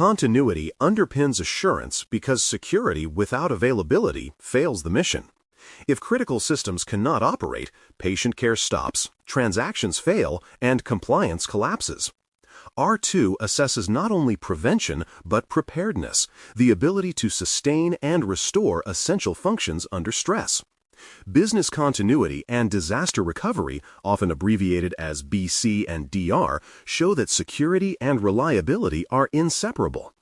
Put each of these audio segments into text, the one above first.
Continuity underpins assurance because security without availability fails the mission. If critical systems cannot operate, patient care stops, transactions fail, and compliance collapses. R2 assesses not only prevention but preparedness, the ability to sustain and restore essential functions under stress. Business continuity and disaster recovery, often abbreviated as BC and DR, show that security and reliability are inseparable.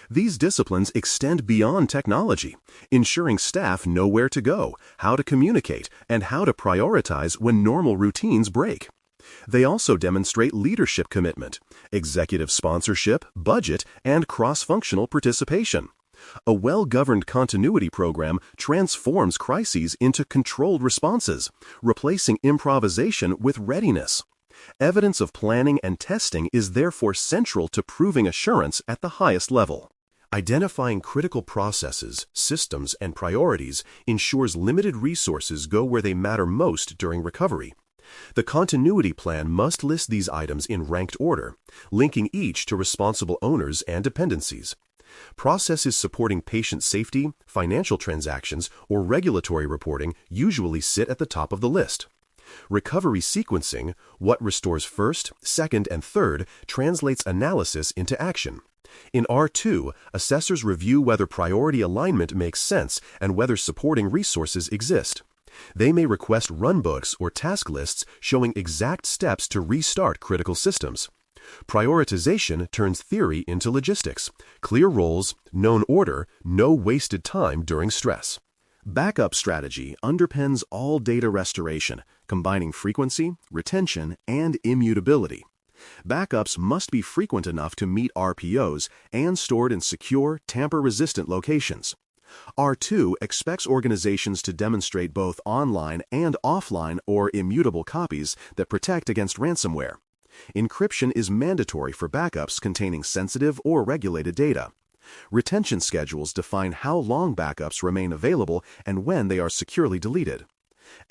These disciplines extend beyond technology, ensuring staff know where to go, how to communicate, and how to prioritize when normal routines break. They also demonstrate leadership commitment, executive sponsorship, budget, and cross-functional participation. A well-governed continuity program transforms crises into controlled responses, replacing improvisation with readiness. Evidence of planning and testing is therefore central to proving assurance at the highest level. Identifying critical processes, systems, and priorities ensures limited resources go where they matter most during recovery. The continuity plan must list these items in ranked order, linking each to responsible owners and dependencies. Processes supporting patient safety, financial transactions, or regulatory reporting usually sit at the top of the list. Recovery sequencing, what restores first, second, and third, translates analysis into action. In R2, assessors review whether priority alignment makes sense and whether supporting resources exist. They may request runbooks or task lists showing exact steps to restart critical systems. Prioritization turns theory into logistics. Clear roles, known order, no wasted time during stress. Backup strategy underpins all data restoration, combining frequency, retention, and immutability. Backups must be frequent enough to meet RPOs and stored in secure, tamper-resistant locations. R2 expects organizations to demonstrate both online and offline or immutable copies that protect against ransomware. Encryption is mandatory for backups containing sensitive or regulated data. Retention schedules define how long backups remain available and when they are securely deleted.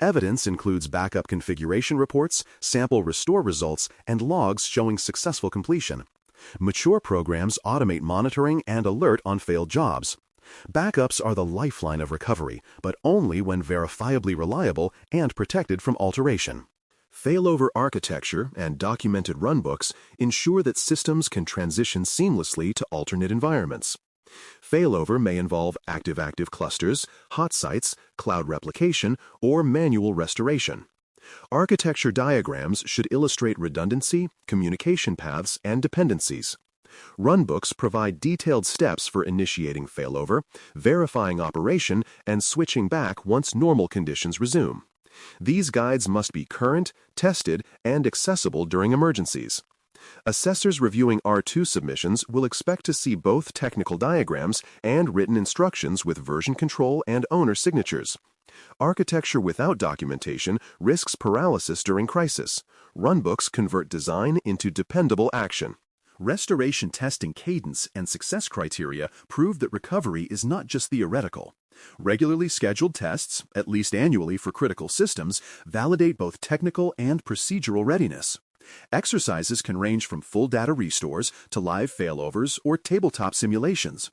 Evidence includes backup configuration reports, sample restore results, and logs showing successful completion. Mature programs automate monitoring and alert on failed jobs. Backups are the lifeline of recovery, but only when verifiably reliable and protected from alteration. Failover architecture and documented runbooks ensure that systems can transition seamlessly to alternate environments. Failover may involve active-active clusters, hot sites, cloud replication, or manual restoration. Architecture diagrams should illustrate redundancy, communication paths, and dependencies. Runbooks provide detailed steps for initiating failover, verifying operation, and switching back once normal conditions resume. These guides must be current, tested, and accessible during emergencies. Assessors reviewing R2 submissions will expect to see both technical diagrams and written instructions with version control and owner signatures. Architecture without documentation risks paralysis during crisis. Runbooks convert design into dependable action. Restoration testing cadence and success criteria prove that recovery is not just theoretical. Regularly scheduled tests, at least annually for critical systems, validate both technical and procedural readiness. Exercises can range from full data restores to live failovers or tabletop simulations.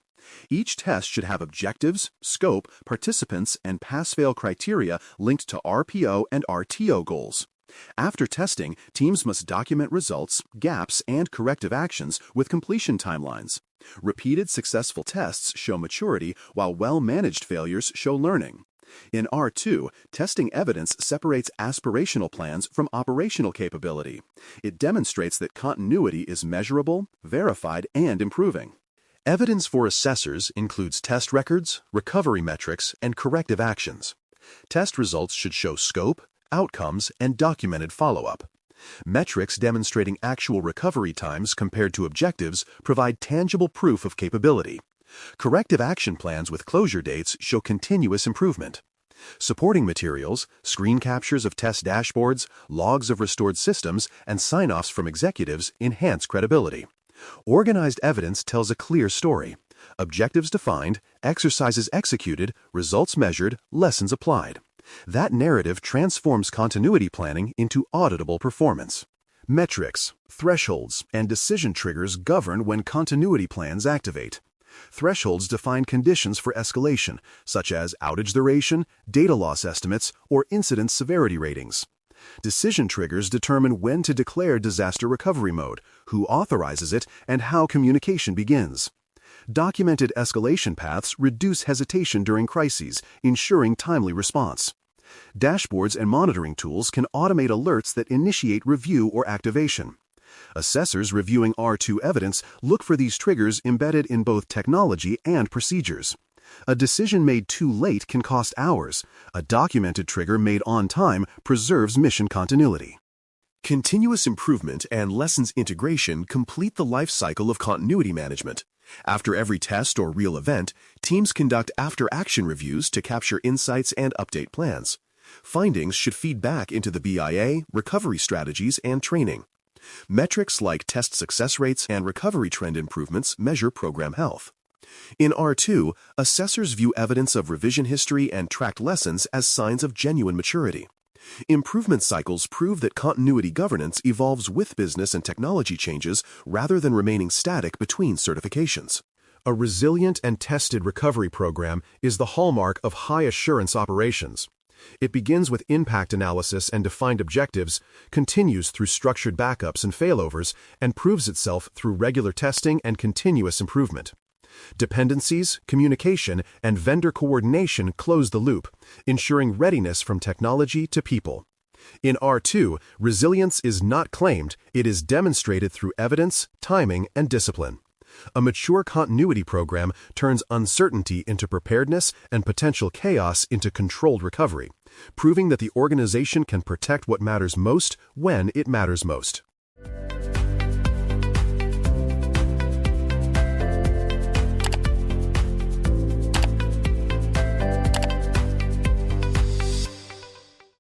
Each test should have objectives, scope, participants, and pass-fail criteria linked to RPO and RTO goals. After testing, teams must document results, gaps, and corrective actions with completion timelines. Repeated successful tests show maturity, while well-managed failures show learning. In R2, testing evidence separates aspirational plans from operational capability. It demonstrates that continuity is measurable, verified, and improving. Evidence for assessors includes test records, recovery metrics, and corrective actions. Test results should show scope, outcomes, and documented follow-up. Metrics demonstrating actual recovery times compared to objectives provide tangible proof of capability. Corrective action plans with closure dates show continuous improvement. Supporting materials, screen captures of test dashboards, logs of restored systems, and sign-offs from executives enhance credibility. Organized evidence tells a clear story. Objectives defined, exercises executed, results measured, lessons applied. That narrative transforms continuity planning into auditable performance. Metrics, thresholds, and decision triggers govern when continuity plans activate. Thresholds define conditions for escalation, such as outage duration, data loss estimates, or incident severity ratings. Decision triggers determine when to declare disaster recovery mode, who authorizes it, and how communication begins. Documented escalation paths reduce hesitation during crises, ensuring timely response. Dashboards and monitoring tools can automate alerts that initiate review or activation. Assessors reviewing R2 evidence look for these triggers embedded in both technology and procedures. A decision made too late can cost hours. A documented trigger made on time preserves mission continuity. Continuous improvement and lessons integration complete the life cycle of continuity management. After every test or real event, teams conduct after-action reviews to capture insights and update plans. Findings should feed back into the BIA, recovery strategies, and training. Metrics like test success rates and recovery trend improvements measure program health. In R2, assessors view evidence of revision history and tracked lessons as signs of genuine maturity. Improvement cycles prove that continuity governance evolves with business and technology changes rather than remaining static between certifications. A resilient and tested recovery program is the hallmark of high-assurance operations. It begins with impact analysis and defined objectives, continues through structured backups and failovers, and proves itself through regular testing and continuous improvement. Dependencies, communication, and vendor coordination close the loop, ensuring readiness from technology to people. In R2, resilience is not claimed, it is demonstrated through evidence, timing, and discipline. A mature continuity program turns uncertainty into preparedness and potential chaos into controlled recovery, proving that the organization can protect what matters most when it matters most.